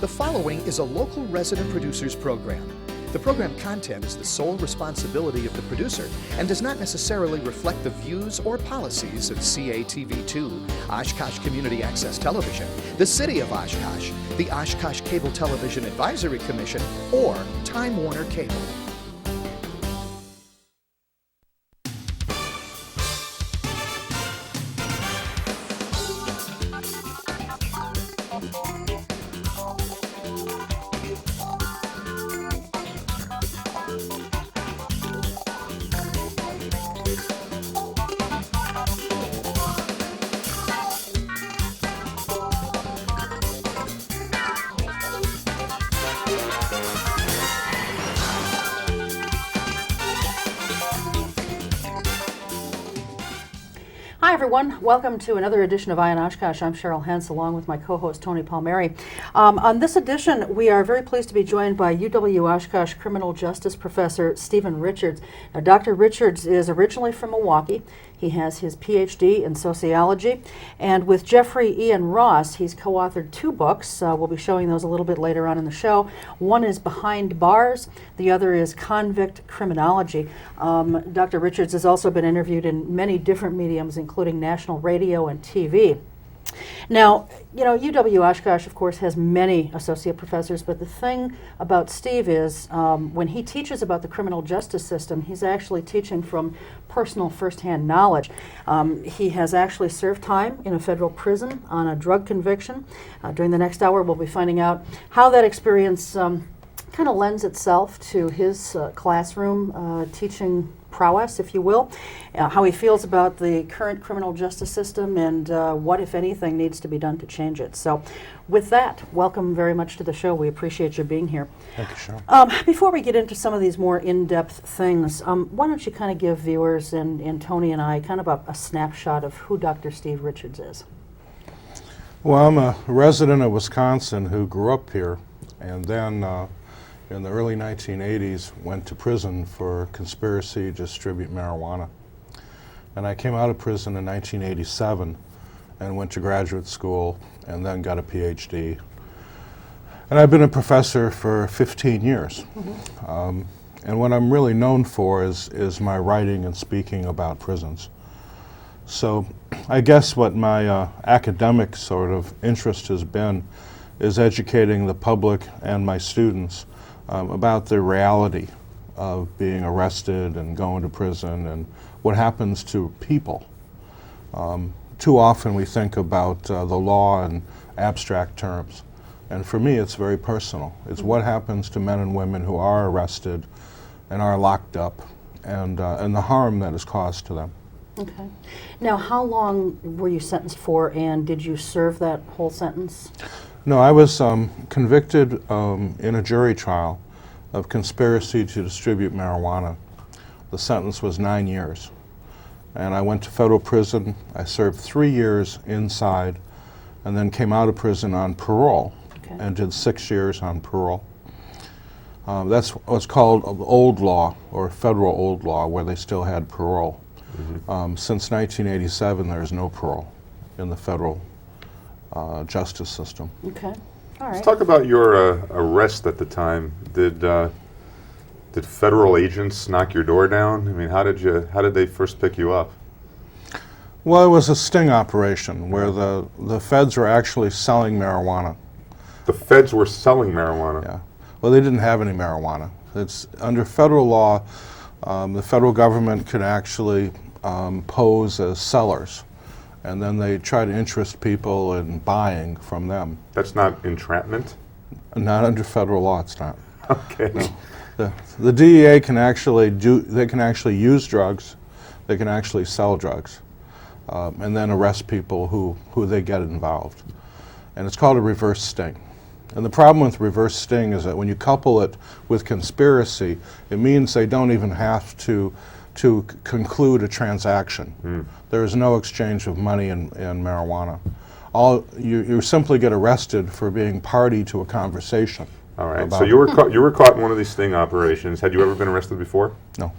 The following is a local resident producers program. The program content is the sole responsibility of the producer and does not necessarily reflect the views or policies of CATV2, Oshkosh Community Access Television, the City of Oshkosh, the Oshkosh Cable Television Advisory Commission, or Time Warner Cable. Hi everyone, welcome to another edition of Eye on Oshkosh. I'm Cheryl Hentz along with my co-host Tony Palmieri. On this edition we are very pleased to be joined by UW-Oshkosh Criminal Justice Professor Stephen Richards. Now, Dr. Richards is originally from Milwaukee. He has his PhD in sociology, and with Jeffrey Ian Ross, he's co-authored two books. We'll be showing those a little bit later on in the show. One is Behind Bars, the other is Convict Criminology. Dr. Richards has also been interviewed in many different mediums, including national radio and TV. Now, you know, UW-Oshkosh, of course, has many associate professors, but the thing about Steve is when he teaches about the criminal justice system, he's actually teaching from personal firsthand knowledge. He has actually served time in a federal prison on a drug conviction. During the next hour, we'll be finding out how that experience kind of lends itself to his classroom teaching prowess, if you will, how he feels about the current criminal justice system and what, if anything, needs to be done to change it. So with that, welcome very much to the show. We appreciate you being here. Thank you, Cheryl. Before we get into some of these more in-depth things, why don't you kind of give viewers and Tony and I kind of a snapshot of who Dr. Steve Richards is? Well, I'm a resident of Wisconsin who grew up here and then in the early 1980s went to prison for conspiracy to distribute marijuana. And I came out of prison in 1987 and went to graduate school and then got a PhD. And I've been a professor for 15 years. Mm-hmm. And what I'm really known for is my writing and speaking about prisons. So I guess what my academic sort of interest has been is educating the public and my students about the reality of being arrested and going to prison and what happens to people. Too often we think about the law in abstract terms, and for me it's very personal. It's what happens to men and women who are arrested and are locked up, and the harm that is caused to them. Okay. Now, how long were you sentenced for, and did you serve that whole sentence? No, I was convicted in a jury trial of conspiracy to distribute marijuana. The sentence was 9 years. And I went to federal prison. I served 3 years inside and then came out of prison on parole. Okay. And did 6 years on parole. That's what's called old law, or federal old law, where they still had parole. Mm-hmm. Since 1987, there's no parole in the federal justice system. Okay, all right. Let's talk about your arrest at the time. Did federal agents knock your door down? I mean, how did they first pick you up? Well, it was a sting operation where the feds were actually selling marijuana. The feds were selling marijuana? Yeah. Well, they didn't have any marijuana. It's under federal law, the federal government could actually pose as sellers. And then they try to interest people in buying from them. That's not entrapment? Not under federal law, it's not. Okay. No. The DEA can actually use drugs, they can actually sell drugs, and then arrest people who they get involved. And it's called a reverse sting. And the problem with reverse sting is that when you couple it with conspiracy, it means they don't even have to conclude a transaction. Mm. There is no exchange of money in marijuana. You simply get arrested for being party to a conversation. All right. So you were caught in one of these sting operations. Had you ever been arrested before? No.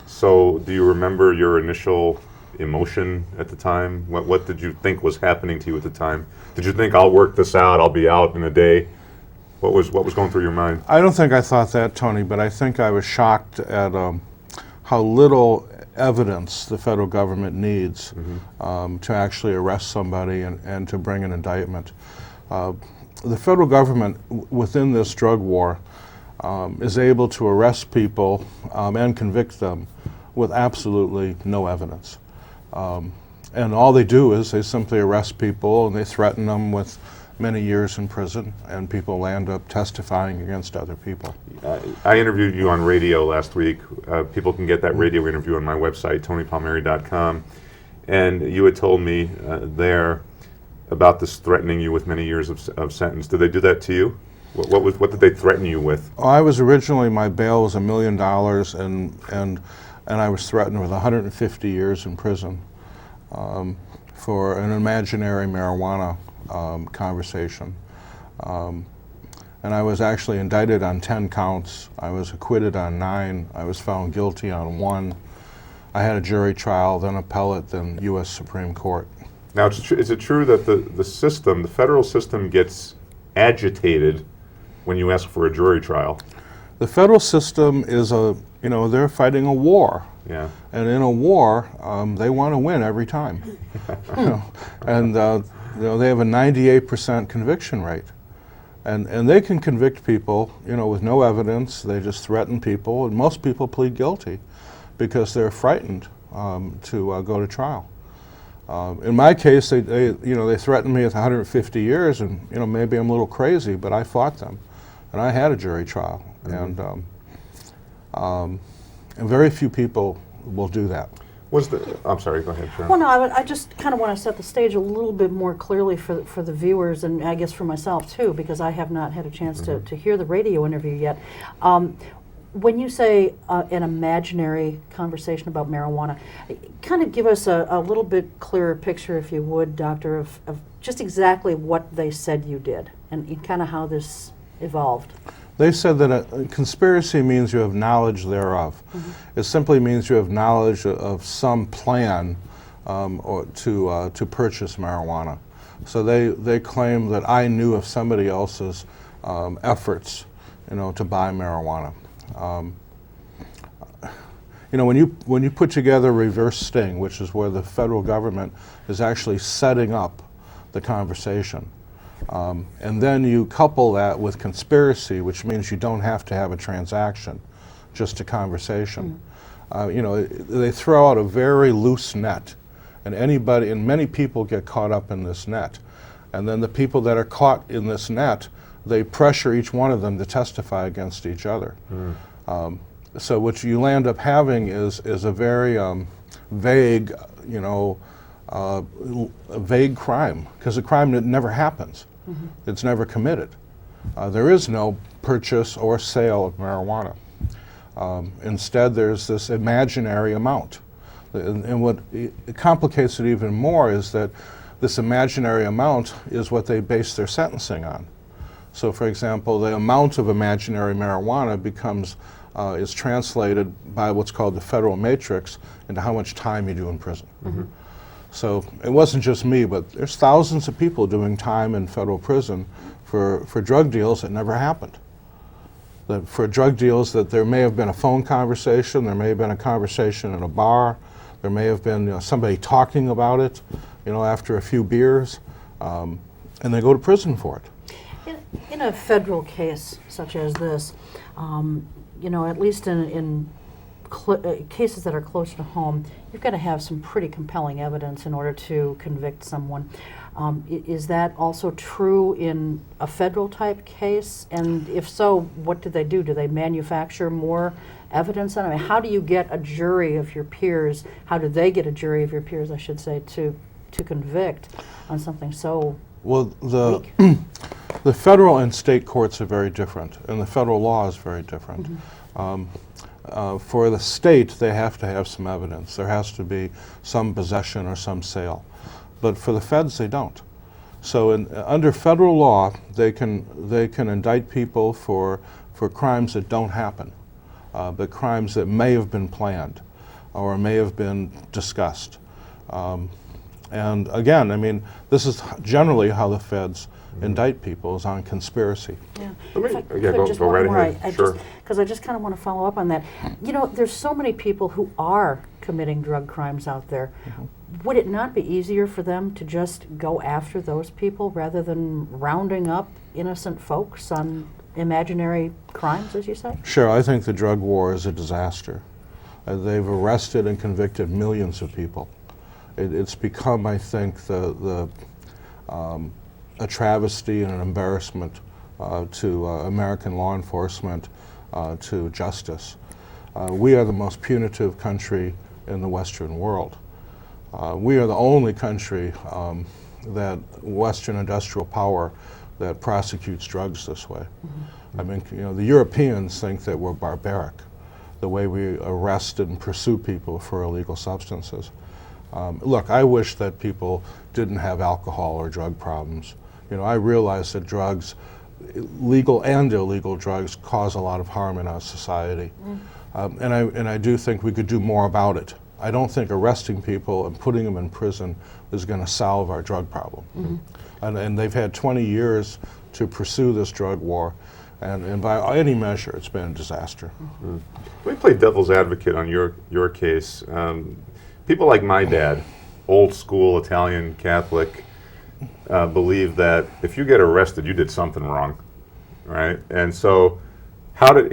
So do you remember your initial emotion at the time? What did you think was happening to you at the time? Did you think, I'll work this out, I'll be out in a day? What was going through your mind? I don't think I thought that, Tony, but I think I was shocked at how little evidence the federal government needs to actually arrest somebody and to bring an indictment. The federal government, within this drug war, is able to arrest people and convict them with absolutely no evidence. And all they do is they simply arrest people and they threaten them with many years in prison, and people end up testifying against other people. I interviewed you on radio last week. People can get that radio interview on my website, tonypalmieri.com. And you had told me there about this threatening you with many years of sentence. Did they do that to you? What did they threaten you with? I was originally, my bail was $1 million, and I was threatened with 150 years in prison for an imaginary marijuana conversation. And I was actually indicted on 10 counts. I was acquitted on 9. I was found guilty on 1. I had a jury trial, then appellate, then U.S. Supreme Court. Now, is it true that the system, the federal system, gets agitated when you ask for a jury trial? The federal system is they're fighting a war. Yeah. And in a war, they want to win every time. And they have a 98% conviction rate. And they can convict people, with no evidence. They just threaten people, and most people plead guilty because they're frightened to go to trial. In my case, they threatened me with 150 years, and maybe I'm a little crazy, but I fought them, and I had a jury trial, and very few people will do that. I'm sorry, go ahead, Cheryl. Well, no, I just kind of want to set the stage a little bit more clearly for the viewers, and I guess for myself too, because I have not had a chance to hear the radio interview yet. When you say an imaginary conversation about marijuana, kind of give us a little bit clearer picture, if you would, Doctor, of just exactly what they said you did and kind of how this evolved. They said that a conspiracy means you have knowledge thereof. It simply means you have knowledge of some plan or to purchase marijuana. So they claim that I knew of somebody else's efforts, to buy marijuana. When you put together reverse sting, which is where the federal government is actually setting up the conversation, and then you couple that with conspiracy, which means you don't have to have a transaction, just a conversation. They throw out a very loose net, and many people get caught up in this net. And then the people that are caught in this net, they pressure each one of them to testify against each other. So what you land up having is a very vague, a vague crime, because a crime that never happens. It's never committed. There is no purchase or sale of marijuana. Instead, there's this imaginary amount. And what complicates it even more is that this imaginary amount is what they base their sentencing on. So, for example, the amount of imaginary marijuana is translated by what's called the federal matrix into how much time you do in prison. So it wasn't just me, but there's thousands of people doing time in federal prison for drug deals that never happened. For drug deals that there may have been a phone conversation, there may have been a conversation in a bar, there may have been somebody talking about it, after a few beers, and they go to prison for it. In a federal case such as this, at least in cases that are closer to home, you've got to have some pretty compelling evidence in order to convict someone. Is that also true in a federal type case? And if so, what do they do? Do they manufacture more evidence? I mean, how do you get a jury of your peers? How do they get a jury of your peers, I should say, to convict on something so weak? The federal and state courts are very different, and the federal law is very different. For the state, they have to have some evidence. There has to be some possession or some sale. But for the feds, they don't. So under federal law, they can indict people for crimes that don't happen, but crimes that may have been planned or may have been discussed. And again, this is generally how the feds indict people is on conspiracy. Yeah. Let me- If I yeah, could, go- just go one right more, ahead. Sure. Because I just kind of want to follow up on that. You know, there's so many people who are committing drug crimes out there. Would it not be easier for them to just go after those people rather than rounding up innocent folks on imaginary crimes, as you say? Sure, I think the drug war is a disaster. They've arrested and convicted millions of people. It's become, I think, a travesty and an embarrassment to American law enforcement, to justice. We are the most punitive country in the Western world. We are the only country that Western industrial power that prosecutes drugs this way. I mean, you know, the Europeans think that we're barbaric, the way we arrest and pursue people for illegal substances. Look, I wish that people didn't have alcohol or drug problems. You know, I realize that drugs, legal and illegal drugs, cause a lot of harm in our society. And I do think we could do more about it. I don't think arresting people and putting them in prison is going to solve our drug problem. And they've had 20 years to pursue this drug war, and by any measure, it's been a disaster. Let me play devil's advocate on your case. People like my dad, old school Italian Catholic, believe that if you get arrested, you did something wrong, right? And so,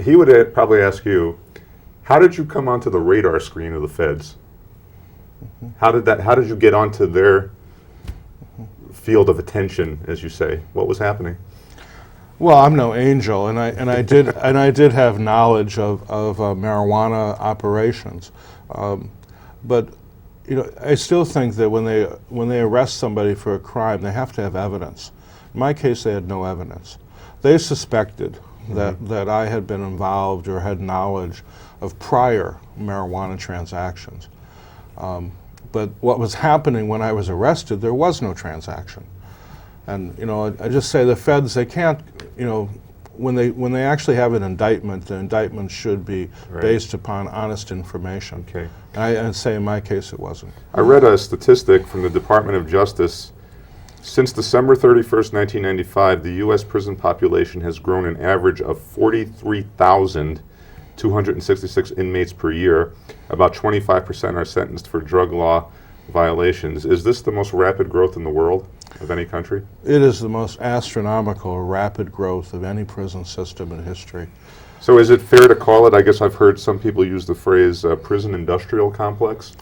he would probably ask you, how did you come onto the radar screen of the feds? How did you get onto their field of attention, as you say? What was happening? Well, I'm no angel, and I did have knowledge of marijuana operations, but you know, I still think that when they arrest somebody for a crime, they have to have evidence. In my case, they had no evidence. They suspected that I had been involved or had knowledge of prior marijuana transactions. But what was happening when I was arrested, there was no transaction. And you know, I just say the feds, they can't, you know, when they actually have an indictment, the indictment should be based upon honest information. Okay. And I'd say in my case it wasn't. I read a statistic from the Department of Justice. Since December 31st, 1995, the U.S. prison population has grown an average of 43,266 inmates per year. About 25% are sentenced for drug law violations. Is this the most rapid growth in the world of any country? It is the most astronomical, rapid growth of any prison system in history. So is it fair to call it, I guess I've heard some people use the phrase prison industrial complex?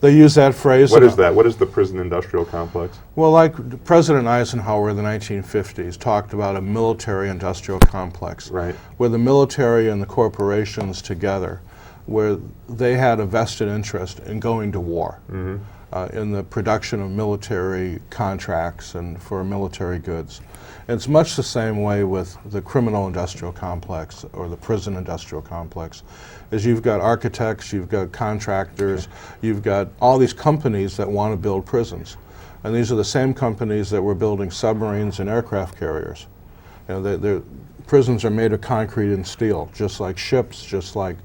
They use that phrase. What is that? What is the prison industrial complex? Well, like President Eisenhower in the 1950s talked about a military industrial complex, Right. where the military and the corporations together, where they had a vested interest in going to war, in the production of military contracts and for military goods. And it's much the same way with the criminal industrial complex or the prison industrial complex. Is you've got architects, you've got contractors, you've got all these companies that want to build prisons. And these are the same companies that were building submarines and aircraft carriers. You know, prisons are made of concrete and steel, just like ships, just like,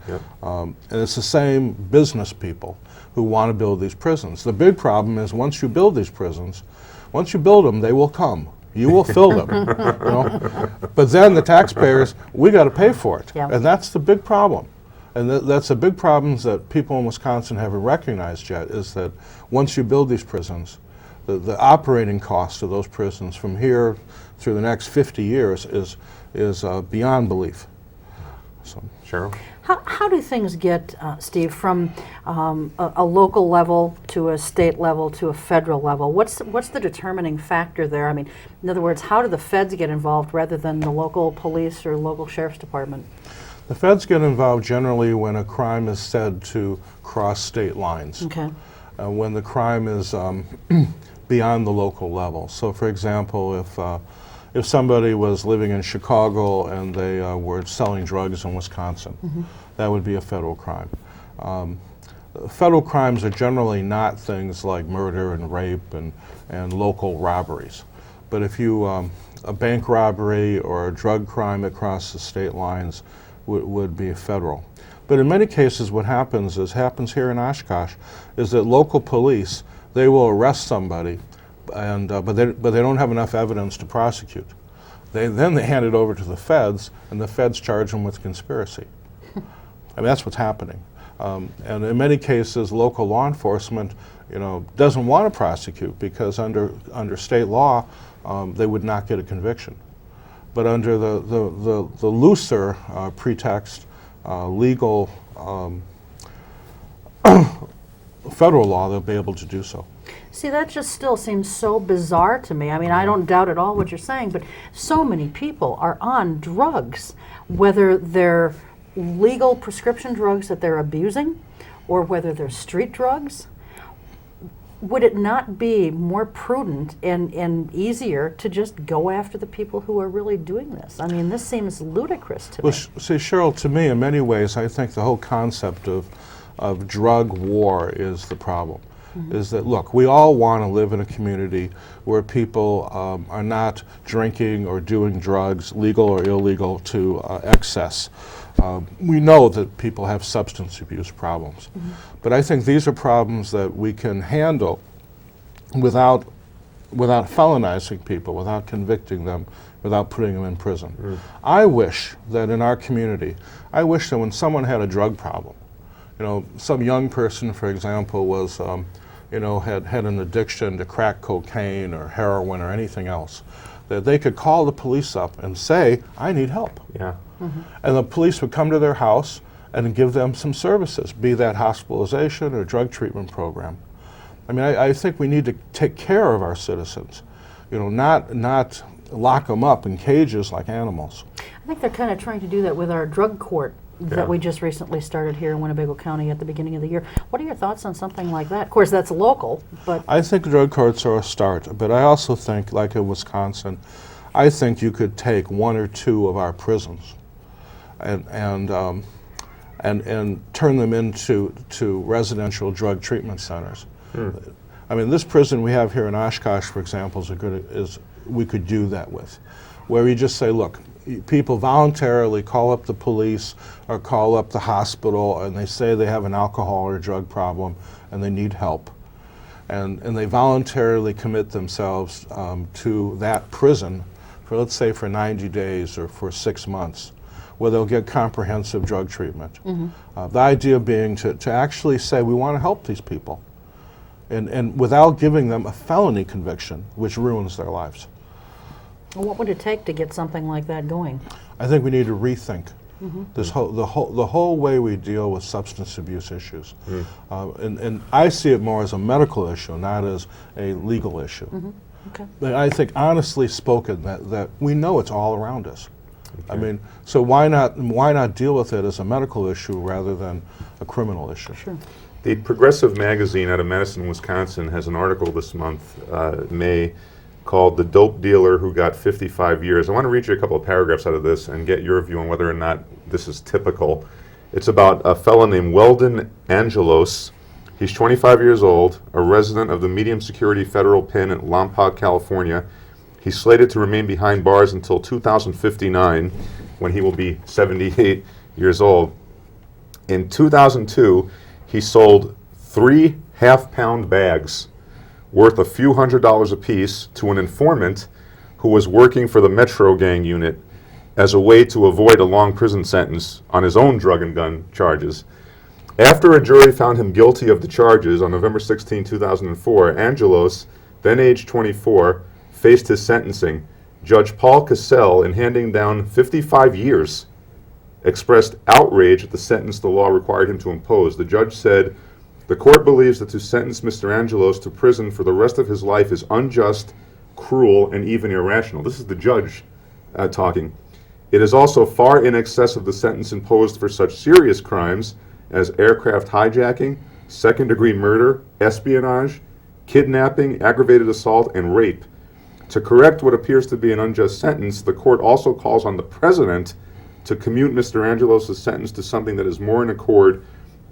and it's the same business people who want to build these prisons. The big problem is once you build these prisons, once you build them, they will come. You will fill them, you know? But then the taxpayers, we got to pay for it. Yeah. And that's the big problem. And that's a big problem that people in Wisconsin haven't recognized yet, is that once you build these prisons, the operating cost of those prisons from here through the next 50 years is beyond belief. So, Cheryl? How do things get, Steve, from a local level to a state level to a federal level? What's the determining factor there? I mean, in other words, how do the feds get involved rather than the local police or local sheriff's department? the feds get involved generally when a crime is said to cross state lines. Okay. When the crime is beyond the local level. So, for example, if somebody was living in Chicago and they were selling drugs in Wisconsin, that would be a federal crime. Federal crimes are generally not things like murder and rape and local robberies. But if you, a bank robbery or a drug crime across the state lines would be federal. But in many cases what happens here in Oshkosh, is that local police, they will arrest somebody and but they don't have enough evidence to prosecute. Then they hand it over to the feds, and the feds charge them with conspiracy. I mean, that's what's happening. And in many cases, local law enforcement, doesn't want to prosecute because under state law, they would not get a conviction. But under the looser pretext, legal federal law, they'll be able to do so. See, that just still seems so bizarre to me. I mean, I don't doubt at all what you're saying, but so many people are on drugs, whether they're legal prescription drugs that they're abusing or whether they're street drugs. Would it not be more prudent and easier to just go after the people who are really doing this? I mean, this seems ludicrous to me. See, Cheryl, to me, in many ways, I think the whole concept of drug war is the problem. Is that, look, we all want to live in a community where people are not drinking or doing drugs, legal or illegal, to excess. We know that people have substance abuse problems. But I think these are problems that we can handle without felonizing people, without convicting them, without putting them in prison. I wish that in our community, I wish that when someone had a drug problem, some young person, for example, was had an addiction to crack cocaine or heroin or anything else, that they could call the police up and say, I need help. Yeah. And the police would come to their house and give them some services, be that hospitalization or drug treatment program. I mean, I think we need to take care of our citizens, not lock them up in cages like animals. I think they're kind of trying to do that with our drug court that we just recently started here in Winnebago County at the beginning of the year. What are your thoughts on something like that? Of course, that's local, but... I think drug courts are a start, but I also think, like in Wisconsin, I think you could take one or two of our prisons and turn them into residential drug treatment centers. I mean, this prison we have here in Oshkosh, for example, we could do that with, where you just say, look, people voluntarily call up the police or call up the hospital and they say they have an alcohol or drug problem and they need help. And they voluntarily commit themselves to that prison for, let's say, for 90 days or for 6 months, where they'll get comprehensive drug treatment. The idea being to actually say, we want to help these people, and without giving them a felony conviction, which ruins their lives. What would it take to get something like that going? I think we need to rethink the whole way we deal with substance abuse issues. And I see it more as a medical issue, not as a legal issue. Okay. But I think, honestly spoken, that we know it's all around us. I mean, so why not deal with it as a medical issue rather than a criminal issue? Sure. The Progressive magazine out of Madison, Wisconsin has an article this month, May, called "The Dope Dealer Who Got 55 Years." I want to read you a couple of paragraphs out of this and get your view on whether or not this is typical. It's about a fellow named Weldon Angelos. He's 25 years old, a resident of the medium security federal pen in Lompoc, California. He's slated to remain behind bars until 2059, when he will be 78 years old. In 2002, he sold 3 half-pound bags worth a few $100s apiece to an informant who was working for the Metro Gang unit as a way to avoid a long prison sentence on his own drug and gun charges. After a jury found him guilty of the charges on November 16, 2004, Angelos, then age 24, faced his sentencing. Judge Paul Cassell, in handing down 55 years, expressed outrage at the sentence the law required him to impose. The judge said, "The court believes that to sentence Mr. Angelos to prison for the rest of his life is unjust, cruel, and even irrational." This is the judge talking. "It is also far in excess of the sentence imposed for such serious crimes as aircraft hijacking, second-degree murder, espionage, kidnapping, aggravated assault, and rape. To correct what appears to be an unjust sentence, the court also calls on the president to commute Mr. Angelos' sentence to something that is more in accord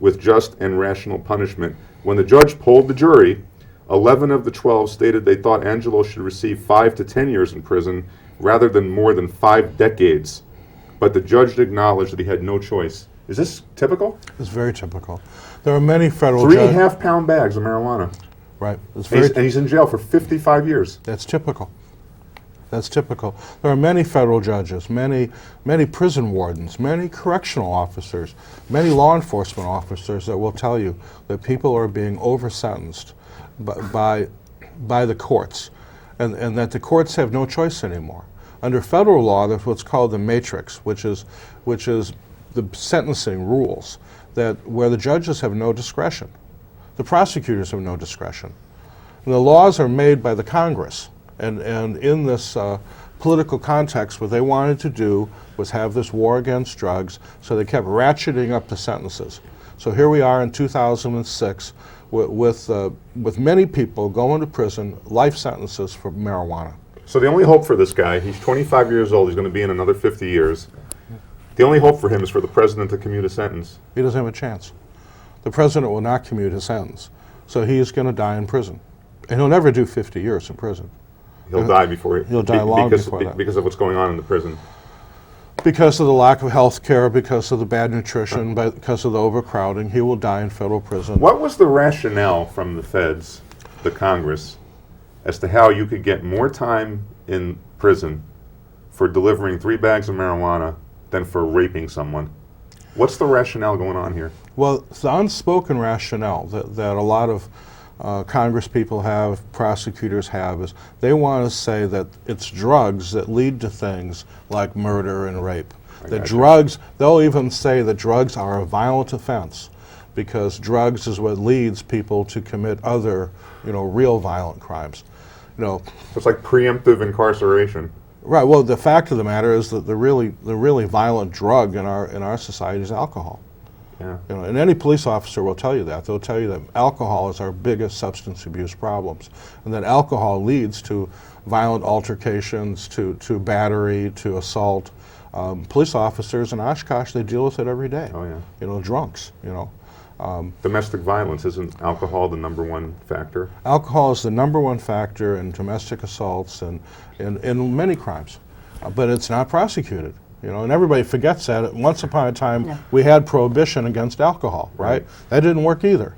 with just and rational punishment." When the judge polled the jury, 11 of the 12 stated they thought Angelos should receive 5 to 10 years in prison rather than more than 5 decades. But the judge acknowledged that he had no choice. Is this typical? It's very typical. There are many federal 3 judges. half-pound bags of marijuana. Right. It's And he's in jail for 55 years. That's typical. That's typical. There are many federal judges, many prison wardens, many correctional officers, many law enforcement officers that will tell you that people are being over-sentenced by the courts, and that the courts have no choice anymore. Under federal law, there's what's called the matrix, which is the sentencing rules, where the judges have no discretion. The prosecutors have no discretion. And the laws are made by the Congress. And in this political context, what they wanted to do was have this war against drugs, so they kept ratcheting up the sentences. So here we are in 2006 with many people going to prison, life sentences for marijuana. So the only hope for this guy, he's 25 years old, he's going to be in another 50 years. The only hope for him is for the president to commute a sentence. He doesn't have a chance. The president will not commute his sentence. So he is going to die in prison. And he'll never do 50 years in prison. He'll die before He'll die long before that. Because of what's going on in the prison. Because of the lack of health care, because of the bad nutrition, because of the overcrowding, he will die in federal prison. What was the rationale from the feds, the Congress, as to how you could get more time in prison for delivering 3 bags of marijuana than for raping someone? What's the rationale going on here? Well, the unspoken rationale that a lot of Congress people have, prosecutors have, is they want to say that it's drugs that lead to things like murder and rape. That drugs, they'll even say that drugs are a violent offense because drugs is what leads people to commit other, real violent crimes. So it's like preemptive incarceration. Right. Well, the fact of the matter is that the really violent drug in our society is alcohol. Yeah. And any police officer will tell you that. They'll tell you that alcohol is our biggest substance abuse problems, and that alcohol leads to violent altercations, to battery, to assault. Police officers in Oshkosh, they deal with it every day. Oh yeah. Drunks. Domestic violence, isn't alcohol the #1 factor? Alcohol is the #1 factor in domestic assaults and in many crimes, but it's not prosecuted. And everybody forgets that. Once upon a time, we had prohibition against alcohol, right? That didn't work either,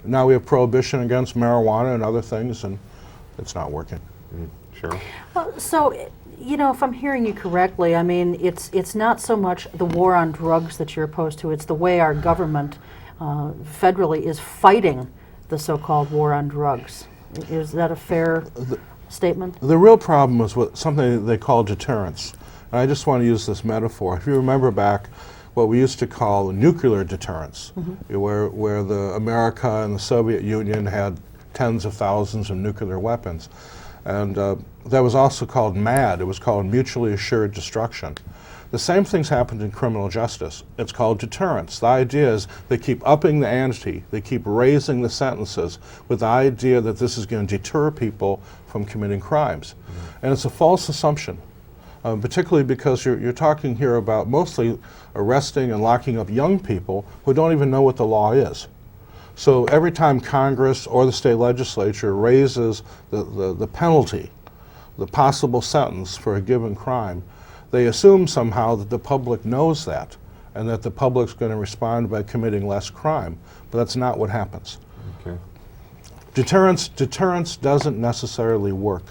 Now we have prohibition against marijuana and other things, and it's not working. Sure. Well, so, if I'm hearing you correctly, I mean, it's not so much the war on drugs that you're opposed to, it's the way our government federally is fighting the so-called war on drugs. Is that a fair statement? The real problem is something they call deterrence. And I just want to use this metaphor. If you remember back what we used to call nuclear deterrence, where the America and the Soviet Union had tens of thousands of nuclear weapons. And that was also called MAD. It was called mutually assured destruction. The same things happened in criminal justice. It's called deterrence. The idea is they keep upping the ante, they keep raising the sentences with the idea that this is going to deter people from committing crimes. And it's a false assumption. Particularly because you're talking here about mostly arresting and locking up young people who don't even know what the law is. So every time Congress or the state legislature raises the penalty, the possible sentence for a given crime, they assume somehow that the public knows that and that the public's going to respond by committing less crime. But that's not what happens. Okay. Deterrence doesn't necessarily work.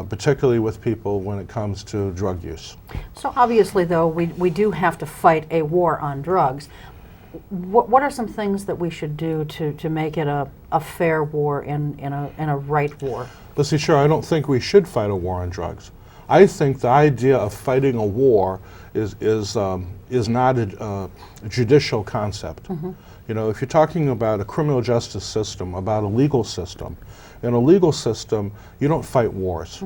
Particularly with people when it comes to drug use. So obviously, though, we do have to fight a war on drugs. What are some things that we should do to make it a fair war and a right war? Let's see, sure, I don't think we should fight a war on drugs. I think the idea of fighting a war is not a judicial concept. If you're talking about a criminal justice system, about a legal system, in a legal system, you don't fight wars.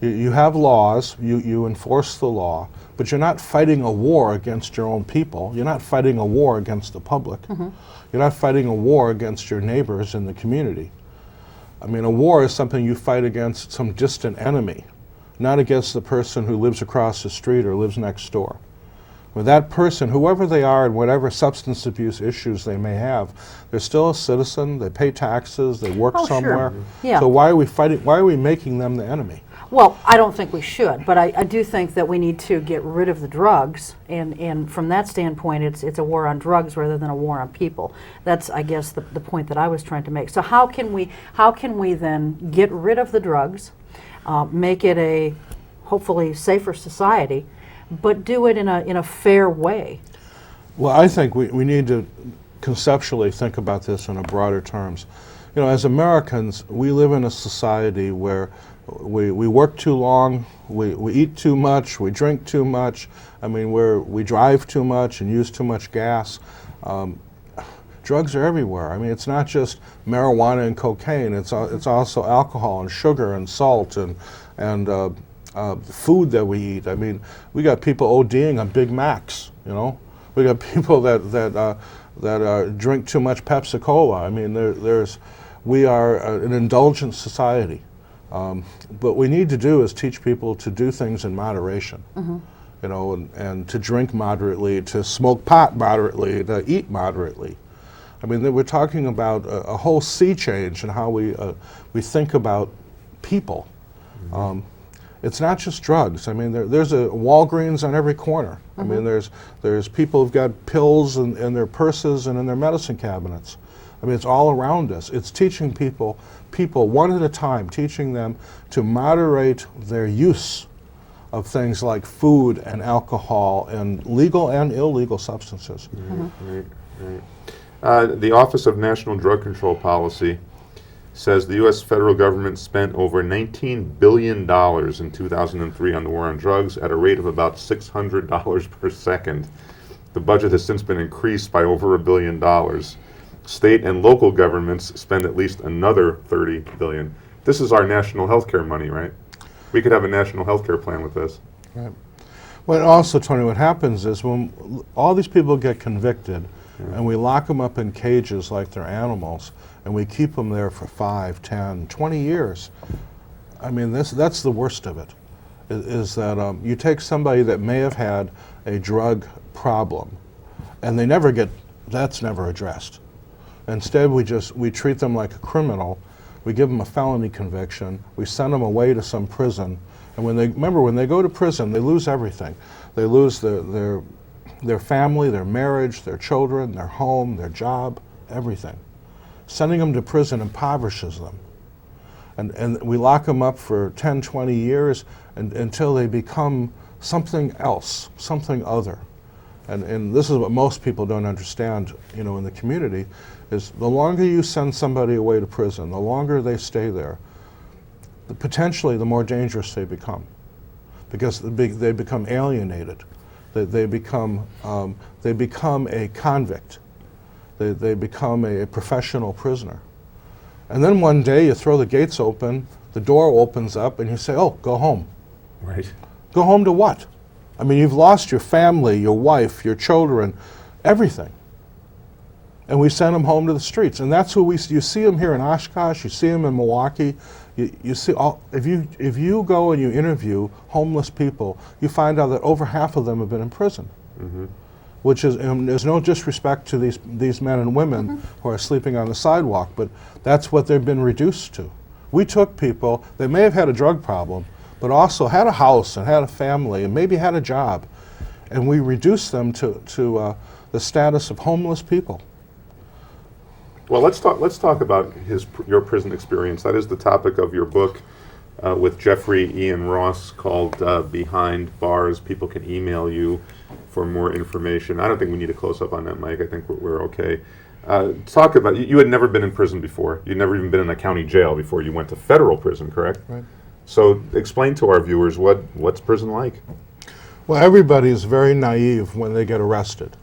You have laws, you enforce the law, but you're not fighting a war against your own people. You're not fighting a war against the public. You're not fighting a war against your neighbors in the community. I mean, a war is something you fight against some distant enemy, not against the person who lives across the street or lives next door. With that person, whoever they are and whatever substance abuse issues they may have, they're still a citizen, they pay taxes, they work somewhere. Sure. Yeah. So why are we fighting, why are we making them the enemy? Well, I don't think we should, but I do think that we need to get rid of the drugs, and from that standpoint, it's a war on drugs rather than a war on people. That's, I guess, the point that I was trying to make. So how can we then get rid of the drugs, make it a hopefully safer society, but do it in a fair way? Well, I think we need to conceptually think about this in a broader terms. You know, as Americans, we live in a society where we work too long, we eat too much, we drink too much. I mean, we drive too much and use too much gas. Drugs are everywhere. I mean, it's not just marijuana and cocaine. It's also alcohol and sugar and salt and food that we eat. I mean, we got people ODing on Big Macs. You know, we got people that drink too much Pepsi Cola. I mean, we are an indulgent society. What we need to do is teach people to do things in moderation, you know, and to drink moderately, to smoke pot moderately, to eat moderately. I mean, we're talking about a whole sea change in how we think about people. It's not just drugs. I mean, there's a Walgreens on every corner. I mean, there's people who've got pills in their purses and in their medicine cabinets. I mean, it's all around us. It's teaching people one at a time, teaching them to moderate their use of things like food and alcohol and legal and illegal substances. Right. The Office of National Drug Control Policy says the U.S. federal government spent over $19 billion in 2003 on the war on drugs at a rate of about $600 per second. The budget has since been increased by over $1 billion. State and local governments spend at least another $30 billion. This is our national health care money, right? We could have a national health care plan with this. Right. Well, also, Tony, what happens is when all these people get convicted and we lock them up in cages like they're animals and we keep them there for 5, 10, 20 years, I mean, that's the worst of it, is that you take somebody that may have had a drug problem and that's never addressed. Instead, we treat them like a criminal. We give them a felony conviction. We send them away to some prison. And when they go to prison, they lose everything. They lose their family, their marriage, their children, their home, their job, everything. Sending them to prison impoverishes them. And we lock them up for 10, 20 years until they become something else, something other. And this is what most people don't understand, you know, in the community, is the longer you send somebody away to prison, the longer they stay there, potentially the more dangerous they become, because they become alienated. They become a convict. They become a professional prisoner. And then one day you throw the gates open, the door opens up, and you say, oh, go home. Right. Go home to what? I mean, you've lost your family, your wife, your children, everything. And we send them home to the streets. And that's who you see them here in Oshkosh, you see them in Milwaukee. You see if you go and you interview homeless people, you find out that over half of them have been in prison. Which is, there's no disrespect to these men and women who are sleeping on the sidewalk, but that's what they've been reduced to. We took people that may have had a drug problem, but also had a house and had a family and maybe had a job, and we reduced them to the status of homeless people. Well, let's talk about your prison experience. That is the topic of your book with Jeffrey Ian Ross called Behind Bars. People can email you for more information. I don't think we need a close-up on that, Mike. I think we're okay. Talk about, you had never been in prison before. You'd never even been in a county jail before you went to federal prison, correct? Right. So explain to our viewers what's prison like. Well, everybody is very naive when they get arrested.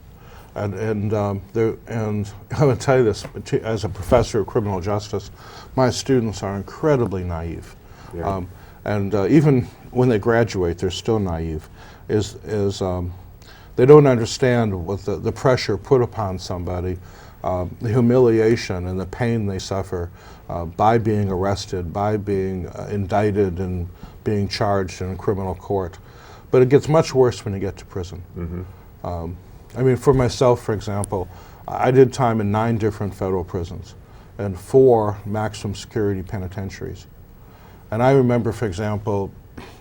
And I'm going to tell you this, as a professor of criminal justice, my students are incredibly naive. Yeah. Even when they graduate, they're still naive. They don't understand what the pressure put upon somebody, the humiliation and the pain they suffer by being arrested, by being indicted and being charged in a criminal court. But it gets much worse when you get to prison. I mean, for myself, for example, I did time in 9 different federal prisons and 4 maximum security penitentiaries. And I remember, for example,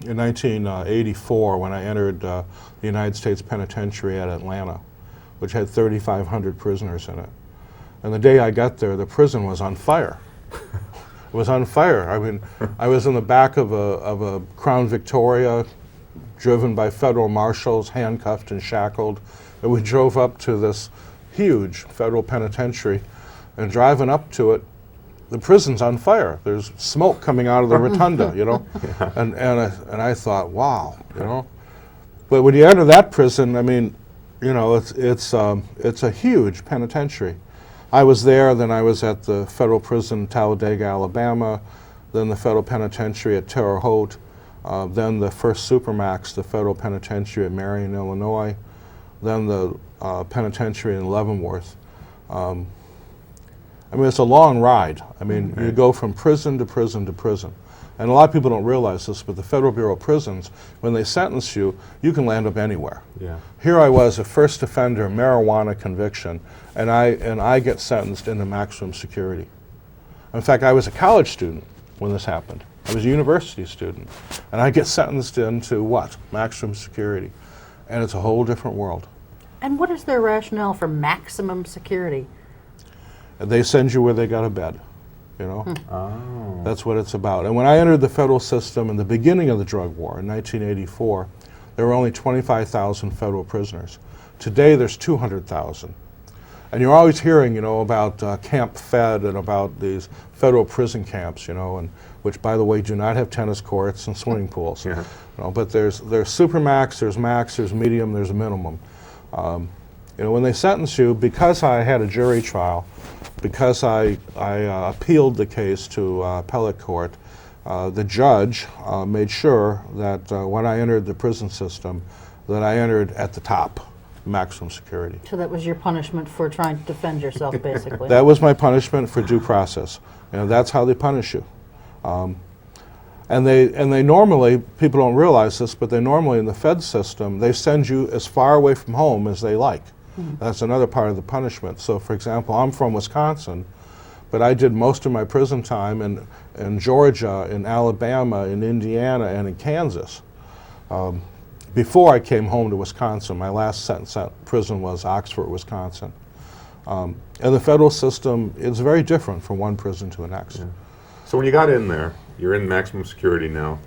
in 1984 when I entered the United States Penitentiary at Atlanta, which had 3,500 prisoners in it. And the day I got there, the prison was on fire. It was on fire. I mean, I was in the back of a Crown Victoria, driven by federal marshals, handcuffed and shackled. And we drove up to this huge federal penitentiary, and driving up to it, the prison's on fire. There's smoke coming out of the rotunda, you know, Yeah. and I thought, wow, you know. But when you enter that prison, I mean, you know, it's a huge penitentiary. I was there, then I was at the federal prison in Talladega, Alabama, then the federal penitentiary at Terre Haute, then the first Supermax, the federal penitentiary at Marion, Illinois, then the penitentiary in Leavenworth. I mean, it's a long ride. I mean, you go from prison to prison to prison. And a lot of people don't realize this, but the Federal Bureau of Prisons, when they sentence you, you can land up anywhere. Yeah. Here I was, a first offender, marijuana conviction, and I get sentenced into maximum security. In fact, I was a college student when this happened. I was a university student, and I get sentenced into what? Maximum security. And it's a whole different world. And what is their rationale for maximum security? They send you where they got a bed, you know? Oh. That's what it's about. And when I entered the federal system in the beginning of the drug war in 1984, there were only 25,000 federal prisoners. Today there's 200,000. And you're always hearing, you know, about Camp Fed and about these federal prison camps, you know, and which, by the way, do not have tennis courts and swimming pools. Yeah. You know, but there's Supermax, there's Max, there's Medium, there's Minimum. You know, when they sentence you, because I had a jury trial, because I appealed the case to appellate court, the judge made sure that when I entered the prison system, that I entered at the top, maximum security. So that was your punishment for trying to defend yourself, basically. That was my punishment for due process. You know, that's how they punish you. And they normally, people don't realize this, but they normally in the Fed system, they send you as far away from home as they like. That's another part of the punishment. So for example, I'm from Wisconsin, but I did most of my prison time in Georgia, in Alabama, in Indiana, and in Kansas. Before I came home to Wisconsin, my last sentence at prison was Oxford, Wisconsin. And the federal system is very different from one prison to the next. Yeah. So when you got in there, you're in maximum security now.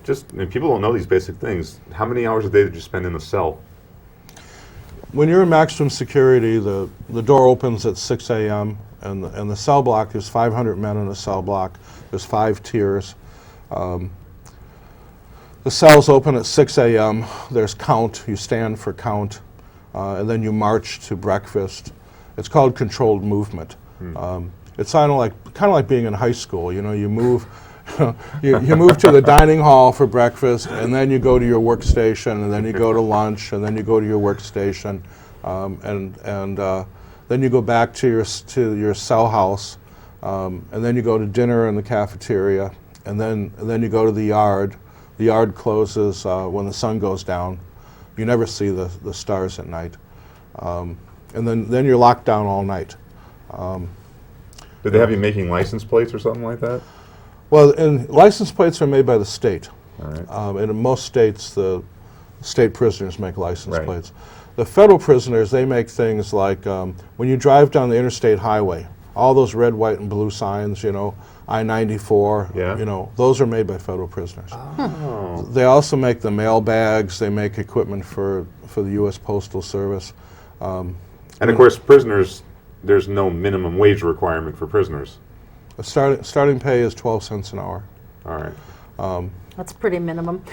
Just, and people don't know these basic things. How many hours a day did you spend in the cell? When you're in maximum security, the door opens at 6 a.m. and the cell block, there's 500 men in a cell block. There's 5 tiers. The cells open at 6 a.m. There's count. You stand for count, and then you march to breakfast. It's called controlled movement. It's kind of like being in high school. You know, you move. you move to the dining hall for breakfast, and then you go to your workstation, and then you go to lunch, and then you go to your workstation, and then you go back to your cell house, and then you go to dinner in the cafeteria, and then you go to the yard. The yard closes when the sun goes down. You never see the stars at night, and then you're locked down all night. Did they have you making license plates or something like that? Well, and license plates are made by the state. All right. And in most states, the state prisoners make license Right. plates. The federal prisoners, they make things like when you drive down the interstate highway, all those red, white, and blue signs, you know, I-94, Yeah. you know, those are made by federal prisoners. Oh. They also make the mail bags. They make equipment for the U.S. Postal Service. And of course, prisoners, there's no minimum wage requirement for prisoners. Starting pay is 12 cents an hour. All right. That's pretty minimum.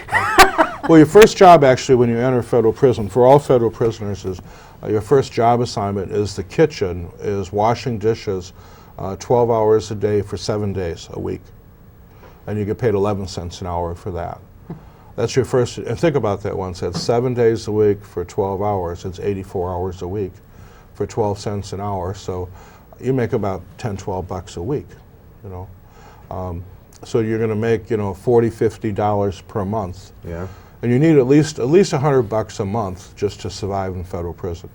Well, your first job actually when you enter federal prison, for all federal prisoners, is your first job assignment is the kitchen, is washing dishes 12 hours a day for 7 days a week. And you get paid 11 cents an hour for that. That's your first, and think about that once, that's 7 days a week for 12 hours. It's 84 hours a week for 12 cents an hour. So you make about 10, 12 bucks a week, you know. So you're going to make, you know, $40, $50 per month. Yeah. And you need at least 100 bucks a month just to survive in federal prison.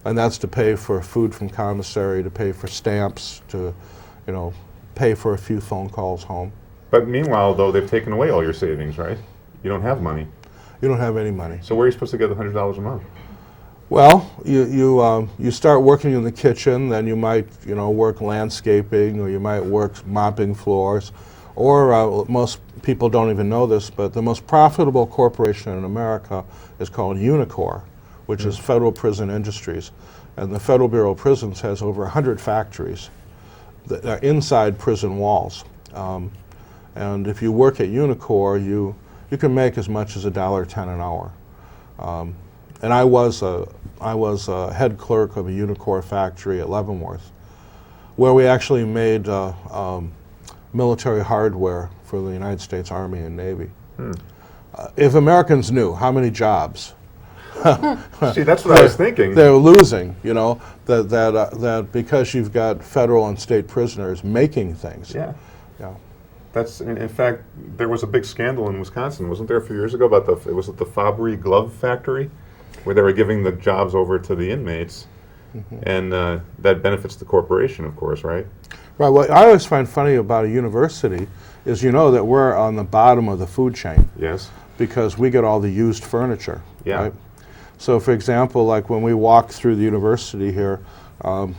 And that's to pay for food from commissary, to pay for stamps, to, you know, pay for a few phone calls home. But meanwhile, though, they've taken away all your savings, right? You don't have money. You don't have any money. So where are you supposed to get the $100 a month? Well, you start working in the kitchen, then you might work landscaping, or you might work mopping floors, or most people don't even know this, but the most profitable corporation in America is called Unicor, which is Federal Prison Industries, and the Federal Bureau of Prisons has over 100 factories that are inside prison walls. And if you work at Unicor, you can make as much as $1.10 an hour. And I was a head clerk of a Unicor factory at Leavenworth, where we actually made military hardware for the United States Army and Navy. If Americans knew how many jobs See, that's what I was thinking. they're losing, that because you've got federal and state prisoners making things. Yeah. Yeah. That's in fact, there was a big scandal in Wisconsin, wasn't there, a few years ago about it was the Fabry glove factory, where they were giving the jobs over to the inmates, and that benefits the corporation, of course, right? Right. What I always find funny about a university is that we're on the bottom of the food chain. Yes. Because we get all the used furniture. Yeah. Right? So, for example, like when we walk through the university here, our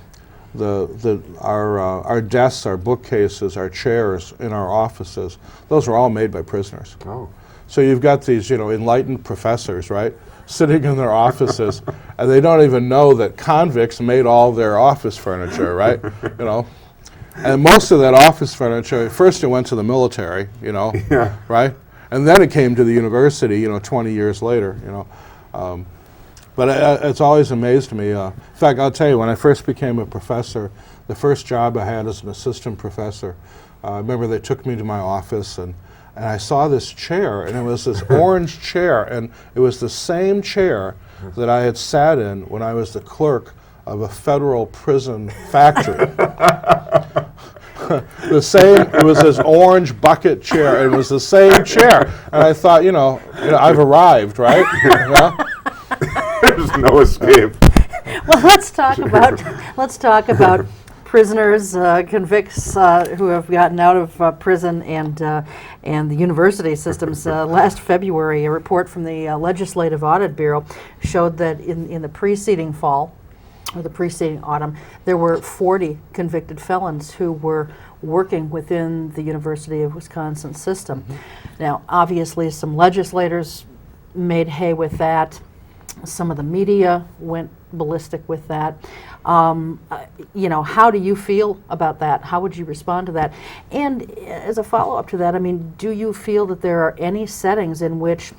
desks, our bookcases, our chairs in our offices, those are all made by prisoners. Oh. So you've got these, enlightened professors, right, sitting in their offices, and they don't even know that convicts made all their office furniture, right? And most of that office furniture, first it went to the military, Yeah. right? And then it came to the university, 20 years later, But it's always amazed me. In fact, I'll tell you, when I first became a professor, the first job I had as an assistant professor, I remember they took me to my office, and I saw this chair, and it was this orange chair, and it was the same chair that I had sat in when I was the clerk of a federal prison factory. It was this orange bucket chair, and it was the same chair. And I thought, I've arrived, right? There's no escape. Well, let's talk about prisoners, convicts who have gotten out of prison and the university systems. Last February, a report from the Legislative Audit Bureau showed that in the preceding fall, or the preceding autumn, there were 40 convicted felons who were working within the University of Wisconsin system. Now, obviously, some legislators made hay with that. Some of the media went ballistic with that. How do you feel about that? How would you respond to that? And as a follow-up to that, do you feel that there are any settings in which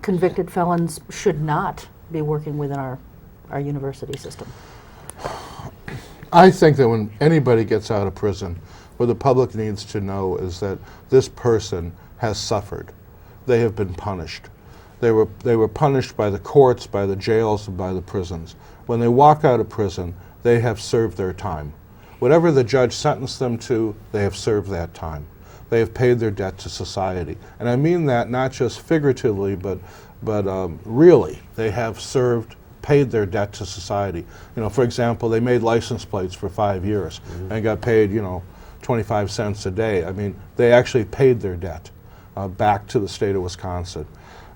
convicted felons should not be working within our university system? I think that when anybody gets out of prison, what the public needs to know is that this person has suffered. They have been punished. They were punished by the courts, by the jails, and by the prisons. When they walk out of prison, they have served their time. Whatever the judge sentenced them to, they have served that time. They have paid their debt to society. And I mean that not just figuratively, but really. They have paid their debt to society. For example, they made license plates for 5 years and got paid, 25 cents a day. They actually paid their debt back to the state of Wisconsin.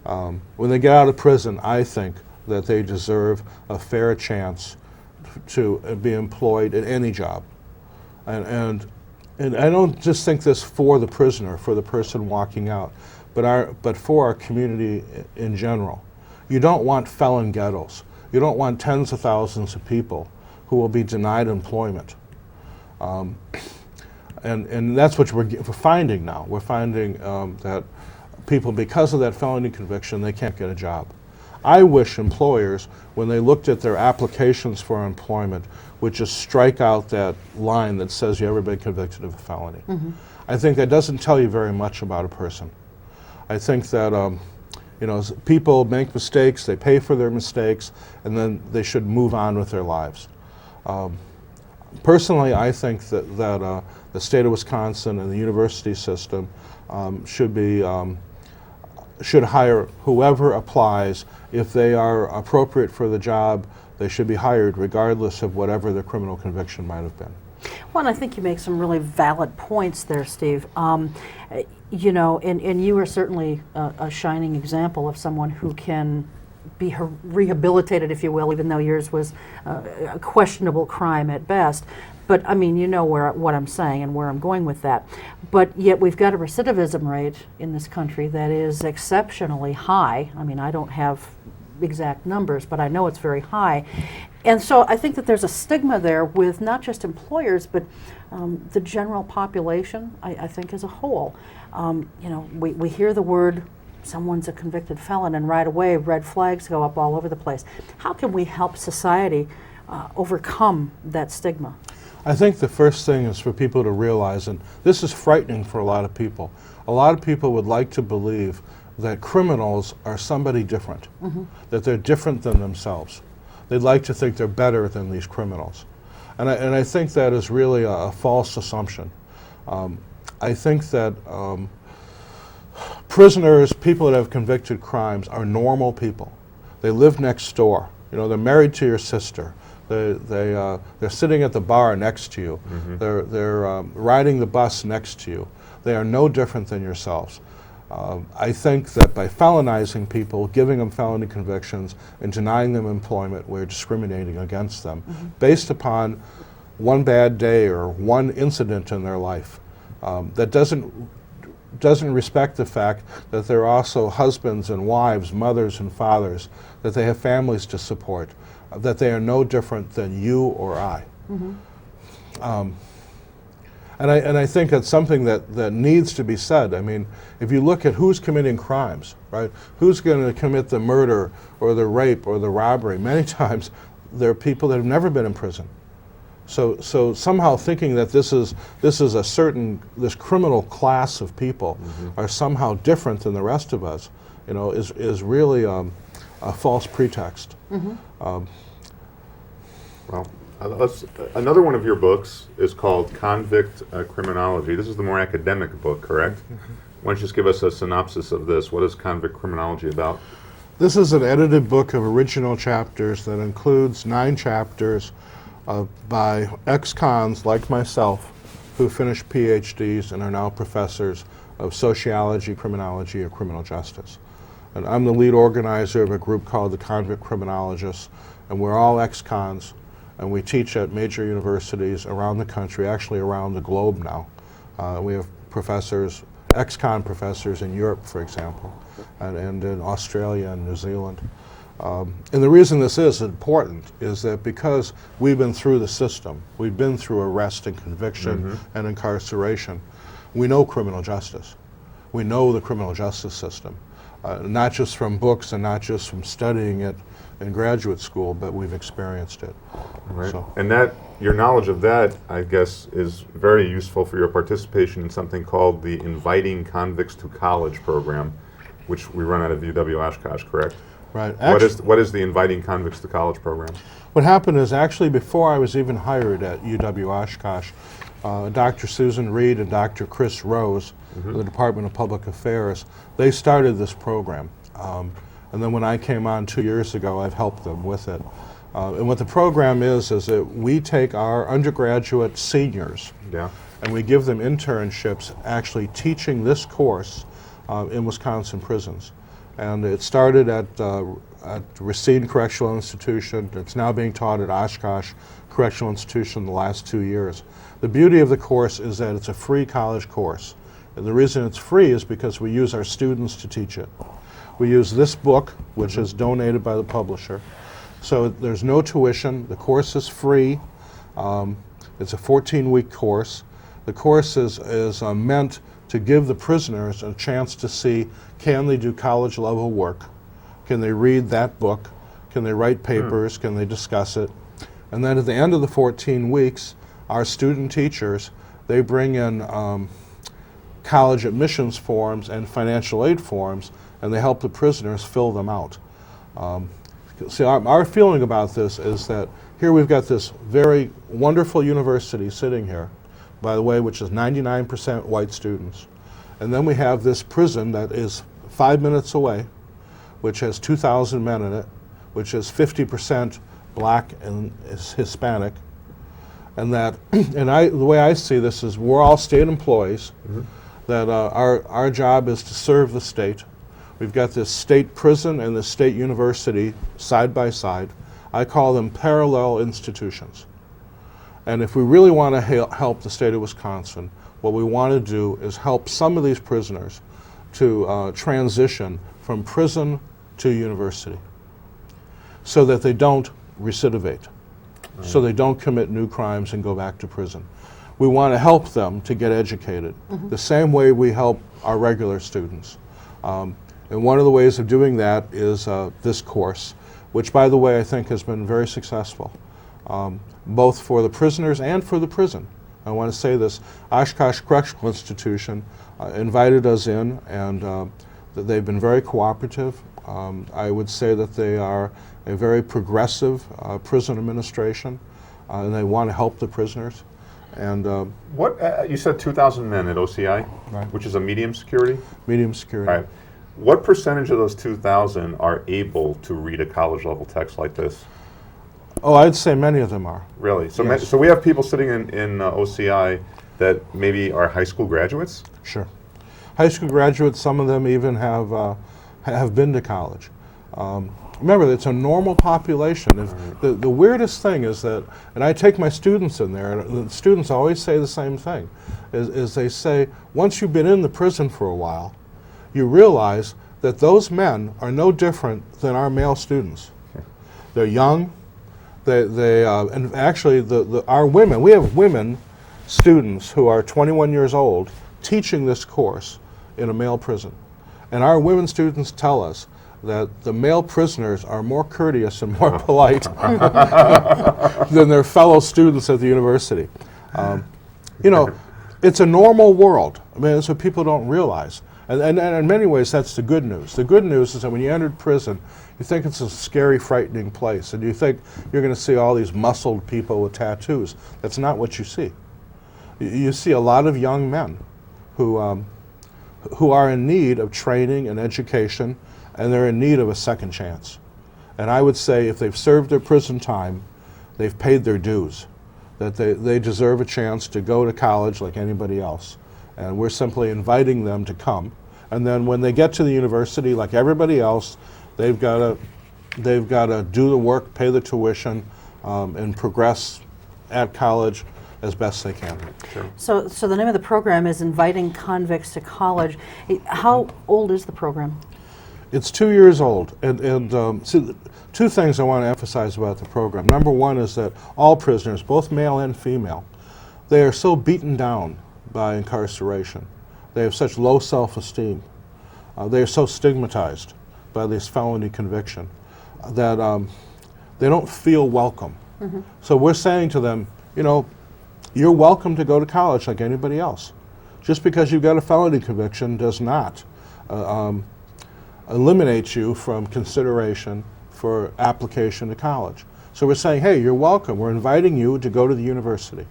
When they get out of prison, I think that they deserve a fair chance to be employed in any job. And I don't just think this for the prisoner, for the person walking out, but for our community in general. You don't want felon ghettos. You don't want tens of thousands of people who will be denied employment. And that's what we're finding now. We're finding that people, because of that felony conviction, they can't get a job. I wish employers, when they looked at their applications for employment, would just strike out that line that says you ever been convicted of a felony. I think that doesn't tell you very much about a person. I think that people make mistakes, they pay for their mistakes, and then they should move on with their lives. Personally, I think that the state of Wisconsin and the university system should hire whoever applies. If they are appropriate for the job, they should be hired regardless of whatever their criminal conviction might have been. Well, and I think you make some really valid points there, Steve. You know, and you are certainly a shining example of someone who can be rehabilitated, if you will, even though yours was a questionable crime at best. But I mean, you know what I'm saying and where I'm going with that. But yet we've got a recidivism rate in this country that is exceptionally high. I mean, I don't have exact numbers, but I know it's very high. And so I think that there's a stigma there with not just employers, but the general population, I think, as a whole. You know, we hear the word, someone's a convicted felon, and right away red flags go up all over the place. How can we help society overcome that stigma? I think the first thing is for people to realize, and this is frightening for a lot of people would like to believe that criminals are somebody different, that they're different than themselves. They'd like to think they're better than these criminals. And I think that is really a false assumption. I think that prisoners, people that have convicted crimes, are normal people. They live next door. You know, they're married to your sister. They're sitting at the bar next to you. They're riding the bus next to you. They are no different than yourselves. I think that by felonizing people, giving them felony convictions, and denying them employment, we're discriminating against them based upon one bad day or one incident in their life. That doesn't respect the fact that they're also husbands and wives, mothers and fathers, that they have families to support, that they are no different than you or I. And I think that's something that needs to be said. I mean, if you look at who's committing crimes, right? Who's going to commit the murder or the rape or the robbery? Many times they're people that have never been in prison. So somehow thinking that this is this criminal class of people are somehow different than the rest of us, you know, is really a false pretext. Well, another one of your books is called Convict Criminology. This is the more academic book, correct? Why don't you just give us a synopsis of this? What is Convict Criminology about? This is an edited book of original chapters that includes 9 chapters by ex-cons like myself who finished PhDs and are now professors of sociology, criminology, or criminal justice. And I'm the lead organizer of a group called the Convict Criminologists, and we're all ex-cons, and we teach at major universities around the country, actually around the globe now. We have professors, ex-con professors in Europe, for example, and in Australia and New Zealand. And the reason this is important is that because we've been through the system, we've been through arrest and conviction and incarceration, we know criminal justice. We know the criminal justice system, not just from books and not just from studying it in graduate school, but we've experienced it. Right. So. And that your knowledge of that, I guess, is very useful for your participation in something called the Inviting Convicts to College program, which we run out of UW-Oshkosh, correct? Right. What is the Inviting Convicts to College program? What happened is actually before I was even hired at UW-Oshkosh, Dr. Susan Reed and Dr. Chris Rose, in the Department of Public Affairs, they started this program. And then when I came on 2 years ago, I've helped them with it. And what the program is that we take our undergraduate seniors and we give them internships actually teaching this course in Wisconsin prisons. And it started at Racine Correctional Institution. It's now being taught at Oshkosh Correctional Institution the last 2 years. The beauty of the course is that it's a free college course. And the reason it's free is because we use our students to teach it. We use this book, which is donated by the publisher. So there's no tuition. The course is free. It's a 14-week course. The course is meant to give the prisoners a chance to see, can they do college-level work? Can they read that book? Can they write papers? Can they discuss it? And then at the end of the 14 weeks, our student teachers, they bring in college admissions forms and financial aid forms, and they help the prisoners fill them out. See, our feeling about this is that here we've got this very wonderful university sitting here, by the way, which is 99% white students. And then we have this prison that is 5 minutes away, which has 2,000 men in it, which is 50% black and is Hispanic. And that, the way I see this is we're all state employees, that our job is to serve the state. We've got this state prison and the state university side by side. I call them parallel institutions. And if we really want to help the state of Wisconsin, what we want to do is help some of these prisoners to transition from prison to university so that they don't recidivate, so they don't commit new crimes and go back to prison. We want to help them to get educated the same way we help our regular students. And one of the ways of doing that is this course, which, by the way, I think has been very successful, both for the prisoners and for the prison. I want to say this, Oshkosh-Criminal Institution invited us in, and they've been very cooperative. I would say that they are a very progressive prison administration, and they want to help the prisoners. And what you said 2,000 men at OCI, right, which is a medium security? Medium security. All right. What percentage of those 2,000 are able to read a college level text like this? Oh, I'd say many of them are. Really? So, Yes. so we have people sitting in OCI that maybe are high school graduates? Sure. High school graduates, some of them even have been to college. Remember, it's a normal population. The weirdest thing is that, and I take my students in there, and the students always say the same thing, is they say, once you've been in the prison for a while, you realize that those men are no different than our male students. They're young, and actually our women, we have women students who are 21 years old teaching this course in a male prison. And our women students tell us that the male prisoners are more courteous and more polite than their fellow students at the university. You know, it's a normal world. I mean, that's what people don't realize. And in many ways, that's the good news. The good news is that when you entered prison, you think it's a scary, frightening place, and you think you're going to see all these muscled people with tattoos. That's not what you see. You see a lot of young men who are in need of training and education, and they're in need of a second chance. And I would say if they've served their prison time, they've paid their dues, that they deserve a chance to go to college like anybody else. And we're simply inviting them to come. And then when they get to the university, like everybody else, they've got to do the work, pay the tuition, and progress at college as best they can. So the name of the program is Inviting Convicts to College. How old is the program? It's 2 years old. And see, two things I want to emphasize about the program. Number one is that all prisoners, both male and female, they are so beaten down by incarceration. They have such low self-esteem. They are so stigmatized by this felony conviction that they don't feel welcome. So we're saying to them, you know, you're welcome to go to college like anybody else. Just because you've got a felony conviction does not eliminate you from consideration for application to college. So we're saying, hey, you're welcome. We're inviting you to go to the university.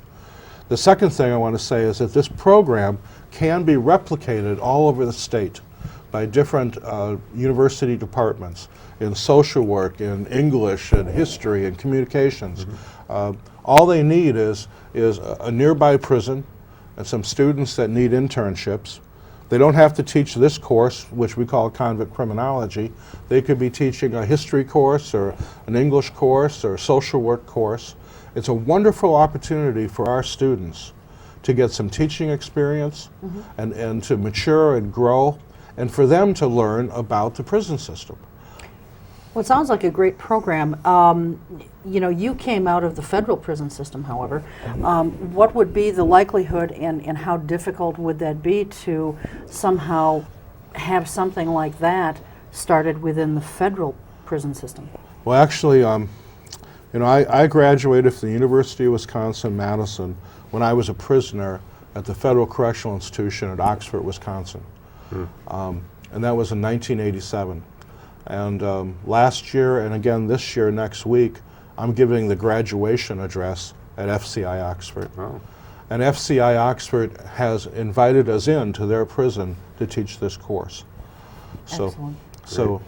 The second thing I want to say is that this program can be replicated all over the state by different university departments in social work, in English, and history, and communications. All they need is a nearby prison and some students that need internships. They don't have to teach this course, which we call convict criminology. They could be teaching a history course or an English course or a social work course. It's a wonderful opportunity for our students to get some teaching experience and to mature and grow, and for them to learn about the prison system. Well, it sounds like a great program. You know, you came out of the federal prison system, however. What would be the likelihood and how difficult would that be to somehow have something like that started within the federal prison system? Well, actually, you know, I graduated from the University of Wisconsin-Madison when I was a prisoner at the Federal Correctional Institution at Oxford, Wisconsin. And that was in 1987. And last year, and again this year, next week, I'm giving the graduation address at FCI Oxford. Oh. And FCI Oxford has invited us into their prison to teach this course. Excellent. So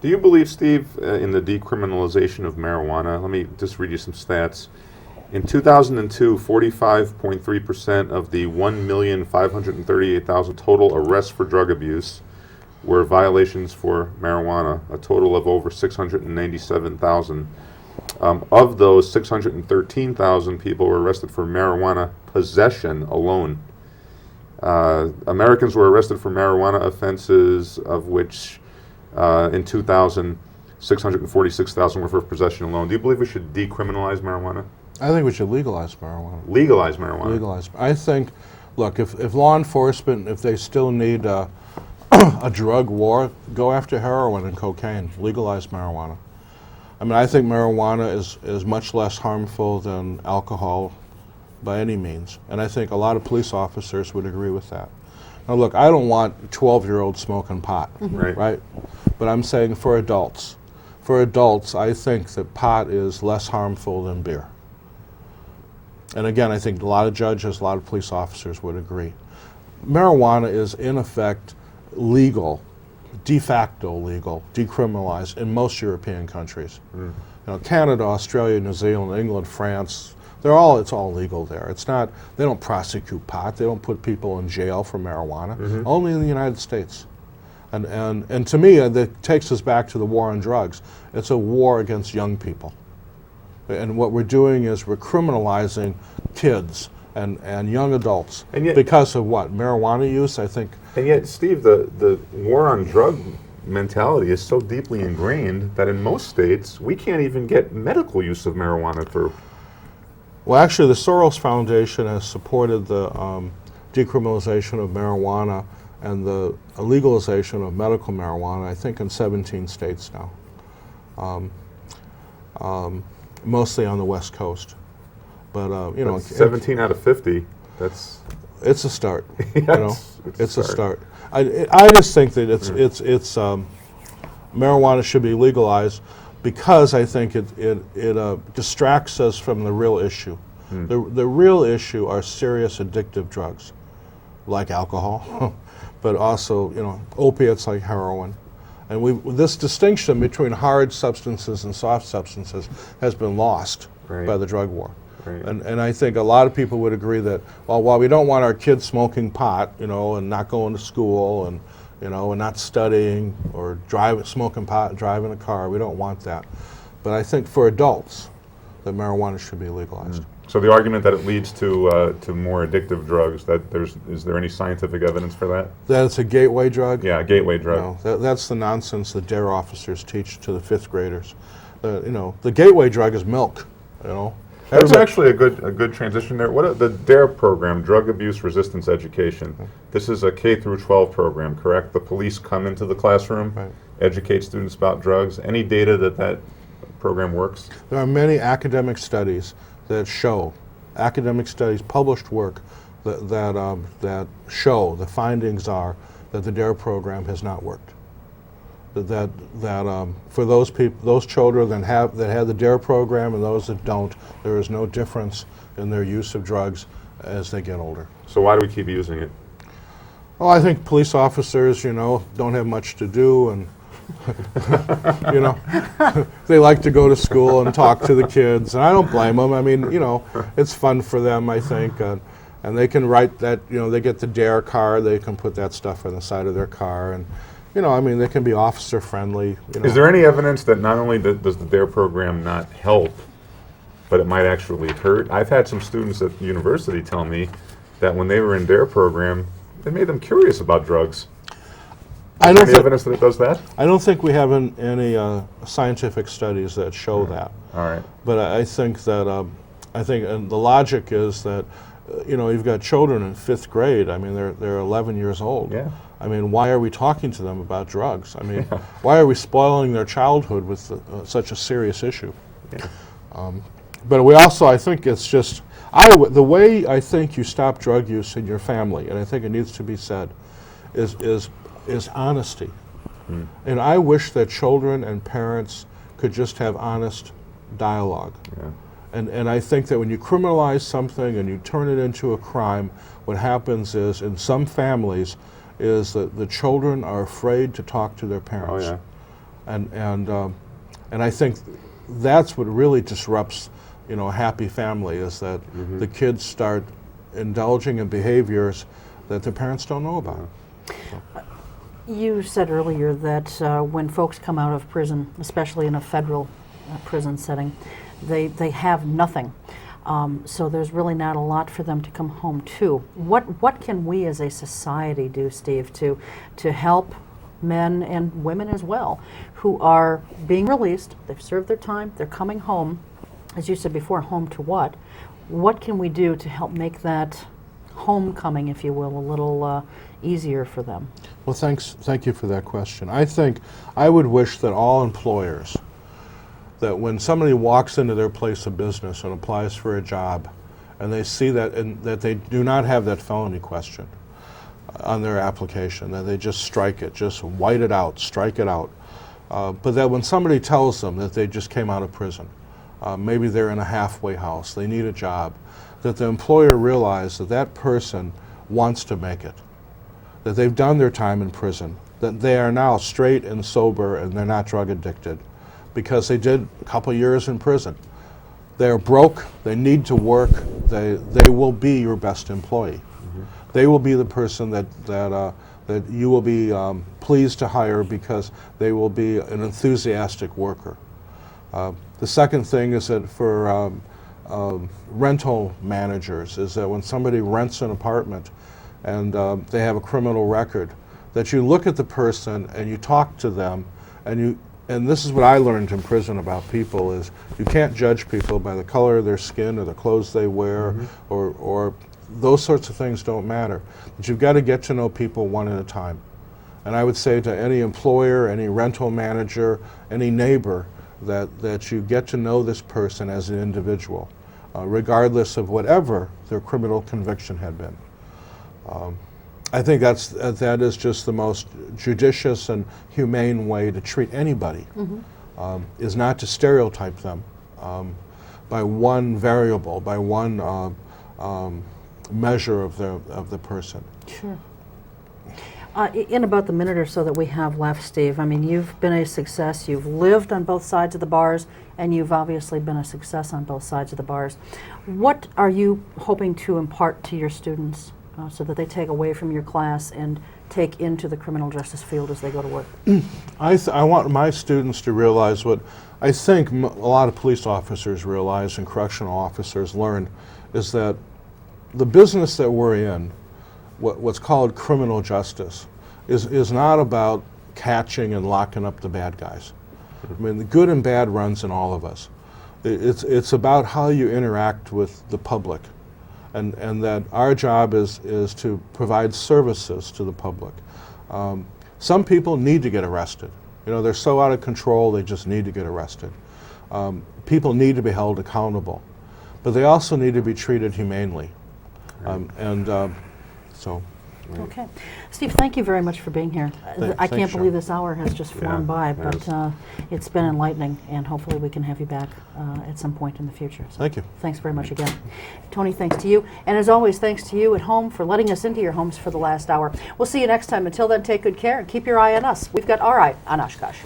Do you believe, Steve, in the decriminalization of marijuana? Let me just read you some stats. In 2002, 45.3% of the 1,538,000 total arrests for drug abuse were violations for marijuana, a total of over 697,000. Of those, 613,000 people were arrested for marijuana possession alone. Americans were arrested for marijuana offenses, of which in 2000, 646,000 were for possession alone. Do you believe we should decriminalize marijuana? I think we should legalize marijuana. Legalize marijuana? Legalize. I think, look, if law enforcement, if they still need a drug war, go after heroin and cocaine. Legalize marijuana. I mean, I think marijuana is much less harmful than alcohol by any means. And I think a lot of police officers would agree with that. Now look, I don't want 12-year-olds smoking pot, right? But I'm saying for adults. For adults, I think that pot is less harmful than beer. And again, I think a lot of judges, a lot of police officers would agree. Marijuana is in effect legal, de facto legal, decriminalized in most European countries. You know, Canada, Australia, New Zealand, England, France, it's all legal there. It's not, they don't prosecute pot, they don't put people in jail for marijuana, only in the United States. And to me, that takes us back to the war on drugs. It's a war against young people. And what we're doing is we're criminalizing kids and young adults. And yet, because of what? Marijuana use, I think. And yet, Steve, the war on drug mentality is so deeply ingrained that in most states, we can't even get medical use of marijuana through. Well, actually, the Soros Foundation has supported the decriminalization of marijuana and the legalization of medical marijuana, I think in 17 states now, mostly on the West Coast. But, you know, 17 out of 50, it's a start, yes, you know, it's a start. I just think that marijuana should be legalized because I think it distracts us from the real issue. The real issue are serious addictive drugs, like alcohol, but also, you know, opiates like heroin. And this distinction between hard substances and soft substances has been lost by the drug war. And I think a lot of people would agree that, well, while we don't want our kids smoking pot, you know, and not going to school and, you know, and not studying or smoking pot and driving a car, we don't want that. But I think for adults, that marijuana should be legalized. So the argument that it leads to more addictive drugs, is there any scientific evidence for that? That it's a gateway drug? Yeah, a gateway drug. No, that's the nonsense that DARE officers teach to the 5th graders. You know, the gateway drug is milk, you know. That's actually a good transition there. The DARE program, Drug Abuse Resistance Education, this is a K through 12 program, correct? The police come into the classroom, educate students about drugs. Any data that program works? There are many academic studies that show, published work that show, the findings are that the DARE program has not worked. That for those children that had the DARE program and those that don't, there is no difference in their use of drugs as they get older. So why do we keep using it? Well, I think police officers, you know, don't have much to do, and you know, they like to go to school and talk to the kids, and I don't blame them. I mean, you know, it's fun for them, I think, and they can write that, you know, they get the DARE card, they can put that stuff on the side of their car, and you know, I mean, they can be officer friendly. You know. Is there any evidence that not only does the DARE program not help, but it might actually hurt? I've had some students at the university tell me that when they were in DARE program, it made them curious about drugs. Is there any evidence that it does that? I don't think we have any scientific studies that show that. All right. But I think that and the logic is that, you know, you've got children in 5th grade. I mean, they're 11 years old. Yeah. I mean, why are we talking to them about drugs? I mean, why are we spoiling their childhood with such a serious issue? Yeah. But we also, I think it's just, the way I think you stop drug use in your family, and I think it needs to be said, is honesty. And I wish that children and parents could just have honest dialogue. Yeah. And I think that when you criminalize something and you turn it into a crime, what happens is, in some families, is that the children are afraid to talk to their parents. Oh, yeah. And I think that's what really disrupts a happy family, is that the kids start indulging in behaviors that their parents don't know about. You said earlier that when folks come out of prison, especially in a federal prison setting, they have nothing. So there's really not a lot for them to come home to. What can we as a society do, Steve, to help men and women as well who are being released, they've served their time, they're coming home, as you said before, home to what? What can we do to help make that homecoming, if you will, a little easier for them? Well, thank you for that question. I would wish that all employers, that when somebody walks into their place of business and applies for a job, and they see that they do not have that felony question on their application, that they just strike it, just white it out, strike it out. But that when somebody tells them that they just came out of prison, maybe they're in a halfway house, they need a job, that the employer realizes that that person wants to make it, that they've done their time in prison, that they are now straight and sober and they're not drug addicted because they did a couple years in prison. They're broke, they need to work, they will be your best employee. They will be the person that you will be pleased to hire because they will be an enthusiastic worker. The second thing is that for rental managers is that when somebody rents an apartment and they have a criminal record, that you look at the person and you talk to them, and this is what I learned in prison about people, is you can't judge people by the color of their skin or the clothes they wear, or those sorts of things don't matter. But you've got to get to know people one at a time. And I would say to any employer, any rental manager, any neighbor, that you get to know this person as an individual, regardless of whatever their criminal conviction had been. I think that is just the most judicious and humane way to treat anybody, is not to stereotype them by one variable, by one measure of the person. Sure. In about the minute or so that we have left, Steve, I mean, you've been a success. You've lived on both sides of the bars, and you've obviously been a success on both sides of the bars. What are you hoping to impart to your students so that they take away from your class and take into the criminal justice field as they go to work? I want my students to realize what I think a lot of police officers realize and correctional officers learn, is that the business that we're in, what's called criminal justice, is not about catching and locking up the bad guys. I mean, the good and bad runs in all of us. It's about how you interact with the public, and that our job is to provide services to the public. Some people need to get arrested. They're so out of control, they just need to get arrested. People need to be held accountable, but they also need to be treated humanely. Okay. Steve, thank you very much for being here. I can't believe this hour has just flown by, but it's been enlightening, and hopefully we can have you back at some point in the future. So thank you. Thanks very much again. Tony, thanks to you. And as always, thanks to you at home for letting us into your homes for the last hour. We'll see you next time. Until then, take good care and keep your eye on us. We've got our eye on Oshkosh.